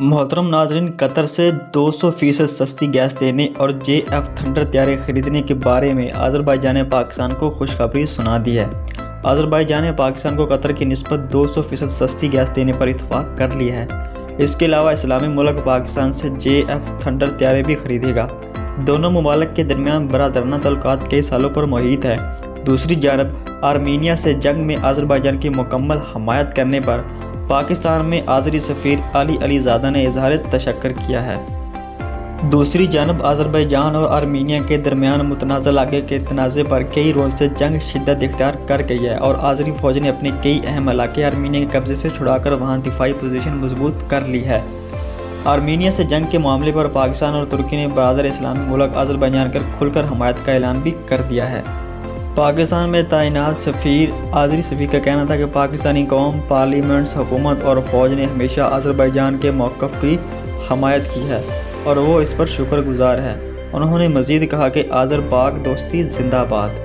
मोहतरम नाजरीन, कतर से 200% सस्ती गैस देने और JF थंडर तैयारे खरीदने के बारे में अज़रबैजान ने पाकिस्तान को खुशखबरी सुना दी है। अज़रबैजान ने पाकिस्तान को कतर की निस्बत 200% सस्ती गैस देने पर इत्तफाक कर लिया है। इसके अलावा इस्लामी मुल्क पाकिस्तान से JF थंडर तैयारे भी खरीदेगा। दोनों ममालिक के दरमियान बरादराना तल्लुकात कई सालों पर मुहित है। दूसरी जानब आर्मीनिया से जंग में अज़रबैजान की मुकम्मल हमायत करने पर पाकिस्तान में आज़री सफ़ीर अली अलीज़ादा ने इज़हार तशक्कुर किया है। दूसरी जानब अज़रबैजान और आर्मीनिया के दरमियान मुतनाज़ इलाके के तनाज़े पर कई रोज़ से जंग शिद्दत इख्तियार कर गई है और आज़री फ़ौज ने अपने कई अहम इलाके आर्मीनिया के कब्ज़े से छुड़ाकर वहाँ दिफाई पोजीशन मजबूत कर ली है। आर्मीनिया से जंग के मामले पर पाकिस्तान और तुर्की ने बरादर इस्लामी मुल्क अज़रबैजान कर खुलकर हमायत का ऐलान भी कर दिया है। पाकिस्तान में तैनात सफ़ीर आज़री सफ़ीर का कहना था कि पाकिस्तानी कौम, पार्लियामेंट्स, हुकूमत और फ़ौज ने हमेशा अज़रबैजान के मौक़िफ़ की हमायत की है और वो इस पर शुक्रगुज़ार है। उन्होंने मज़ीद कहा कि आज़र पाक दोस्ती ज़िंदाबाद।